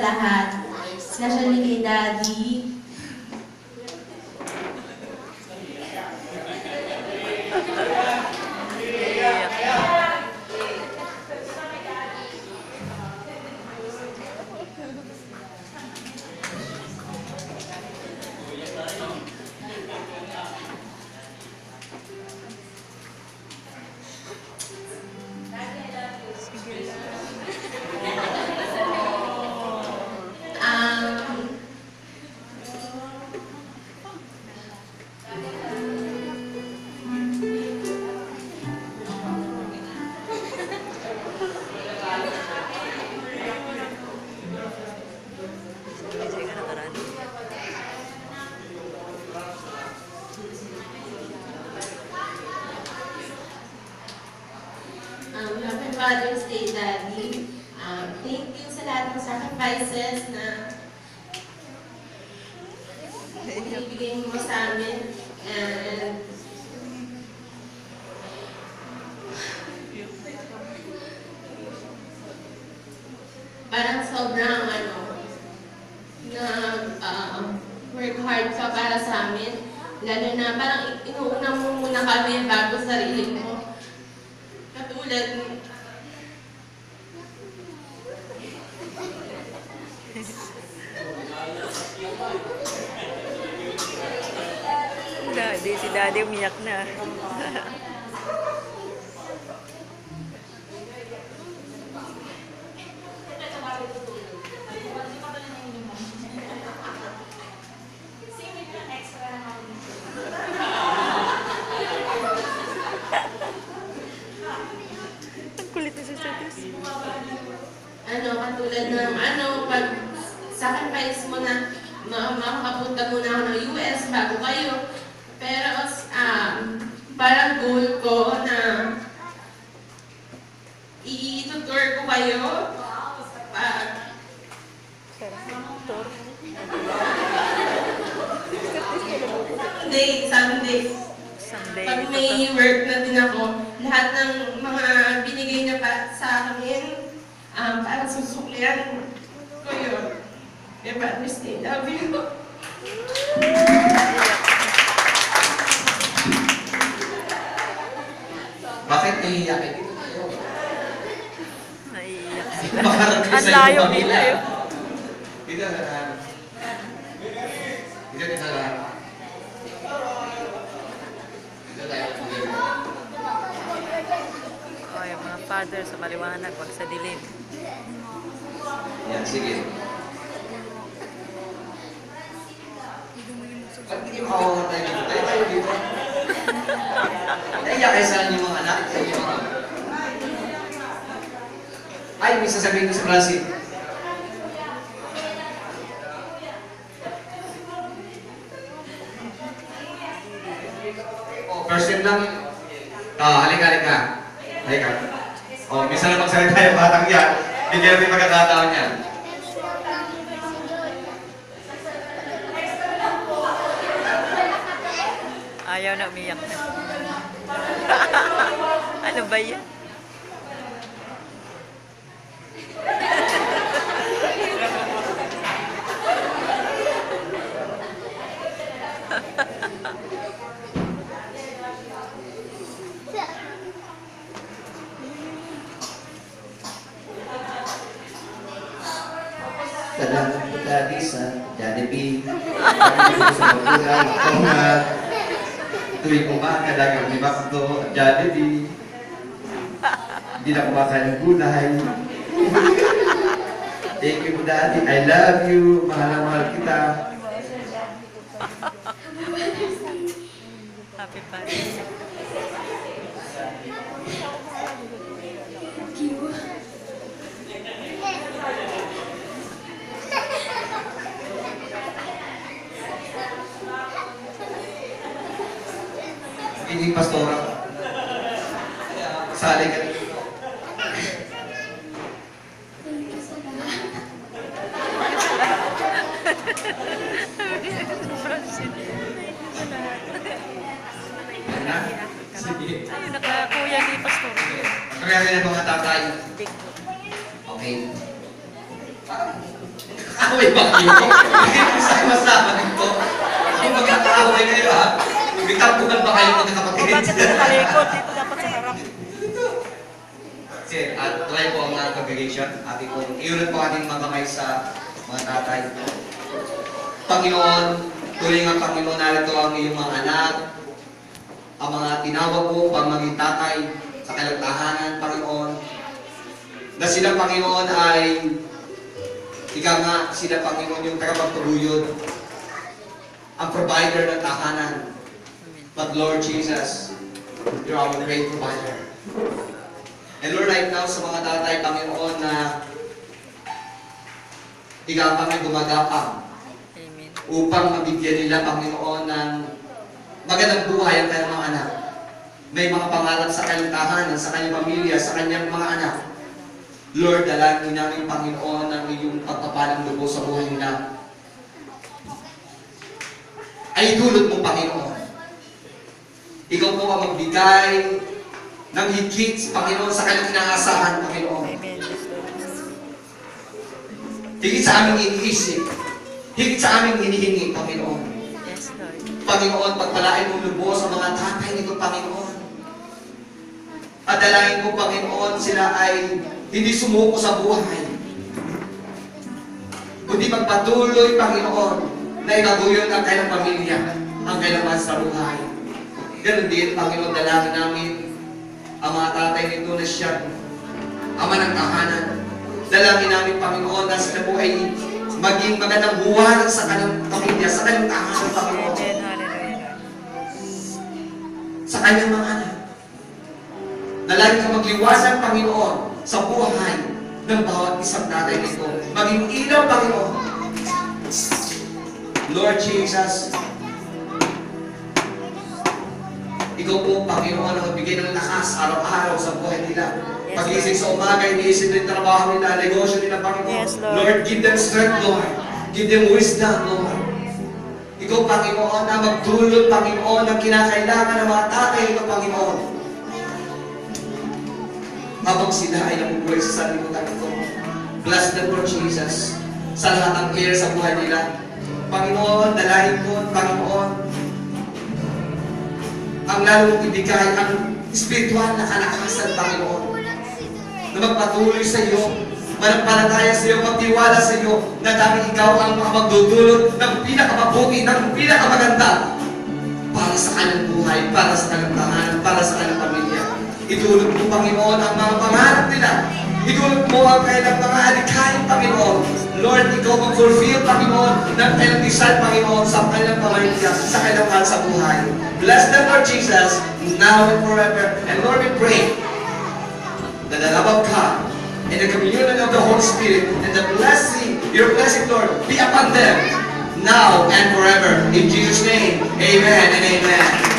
lahat, especially kay Daddy. Happy Father's Day, Daddy. Thank you sa lahat ng sacrifices na ibigay mo sa amin. And parang sobrang work hard ka para sa amin. Lalo na parang inuuna mo muna kami bago sarili mo. Katulad si Daddy umiyak na. Ang kulit na si Satis. Katulad ng pag sacrifice mo na makakapunta muna ako ng US bago kayo. Pero parang goal ko na i-tutor ko kayo someday. Pag may work na din ako, lahat ng mga binigay niya sa amin, parang susuklian ko yun. May Father's Day, love you. Bakit naiiyakin dito tayo? Naiiyak sila. Ang layo nila. Dito na lang. Dito na lang. Dito tayo. Oh, yung mga father sa maliwanag, wag sa dilim. Yan, sige. Ba't hindi makawawa tayo dito? Tayo dito. Naiyak kayo sa inyong mga anak. Ay, may sasabihin ko sa Brazil. First time lang. Halika. Halika. Minsan na magsalita yung batang yan. Hindi natin magkakataon yan. Ayaw na umiyak na. Ano ba yan? Salamat po Daddy sa Jollibee. Salamat sa magulang. Ako nga. Tuwing umaga, lagi kami makdo at Jollibee. Hindi na kumakain ng gulay. Thank you po Daddy. I love you. Mahal na mahal kita. Happy Father's Day. Thank you. Hindi pastora. Sali ka dito. Sige. Ayun, nakakuya ni Pastor. Kaya rin ang mga tatay. Big. Okay. mag-aaway ba kayo? Hindi ko sama-sama dito. Hindi mag-aaway kayo ha. May kampukan ba kayo magkakapatid? Bakit nakalikot? Dito dapat sa harap. Kasi, try po ang congregation. Ating po, iunod po ating mga kamay sa mga tatay. Panginoon, tuloy nga Panginoon, narito ang iyong mga anak, ang mga tinawag mo pang maging tatay sa kanilang tahanan, Panginoon, na sila, Panginoon, ay ikaw nga, sila, Panginoon, yung tagapagtuluyod, ang provider ng tahanan. But Lord Jesus, you're our great provider. And Lord, right now, sa mga tatay, Panginoon, na ikaw kami gumagapang Amen. upang mabigyan nila, Panginoon, ng magandang buhay ang kanilang mga anak. May mga pangarap sa kanilang tahanan, sa kanyang pamilya, sa kanyang mga anak. Lord, dalangin namin, Panginoon, ang iyong pagpapalang lubos sa buhay nila. Ay dulot mo, Panginoon. Ikaw po ang magbigay ng higit, Panginoon, sa kanilang inaasahan, Panginoon. Amen. Yes, Lord. Higit sa aming iniisip, higit sa aming hinihingi, Panginoon. Yes, Lord. Panginoon, pagpalain mo lubos sa mga tatay nito, Panginoon. At dalangin ko, Panginoon, sila ay hindi sumuko sa buhay, kundi magpatuloy, Panginoon, na inaguyon ang kailang pamilya, ang kailang sa buhay. Ganun din, Panginoon, dalangin namin ang mga tatay nito na siya, ama ng tahanan. Dalangin namin, Panginoon, na sila po ay maging magandang buwan sa kanyang pamilya, sa kanyang tahanan, Panginoon. Amen. Hallelujah. Sa kanyang mga anak. Na lagi ka magliwasan, Panginoon, sa buhay ng bawat isang tatay nito. Maging ilaw, Panginoon. Lord Jesus, ikaw po, Panginoon, ang magbigay ng lakas araw-araw sa buhay nila. Yes, Pagising sa umaga, iniisip nila yung trabaho nila, negosyo nila, Panginoon. Yes, Lord. Lord, give them strength, Lord. Give them wisdom, Lord. Ikaw, Panginoon, na magdulot, Panginoon, ng kinakailangan ng mga tatay nito, Panginoon. Habang sila ay nabubuhay sa sanlibutan ito. Bless them, Lord Jesus, sa lahat ng care sa buhay nila. Panginoon, dalahin ko, Panginoon, ang lalo mong ibigay ang spiritual na kalakasan, Panginoon, na magpatuloy sa iyo, manampalataya sa iyo, magtiwala sa iyo, na dahil ikaw ang magdudulot ng pinakamabuti, ng pinakamaganda para sa kanyang buhay, para sa kanyang tahanan, para sa kanyang pamilya. Idulot mo, Panginoon, ang mga pangarap nila. Idulot mo ang kailang mga alikhain, Panginoon. Lord, ikaw mag-fulfill, Panginoon, ng kailang desire, Panginoon, sa kailang pamilya, sa kailang mahal sa buhay. Bless them, Lord Jesus, now and forever. And Lord, we pray that the love of God and the communion of the Holy Spirit and the blessing, your blessing, Lord, be upon them now and forever. In Jesus' name, amen and amen.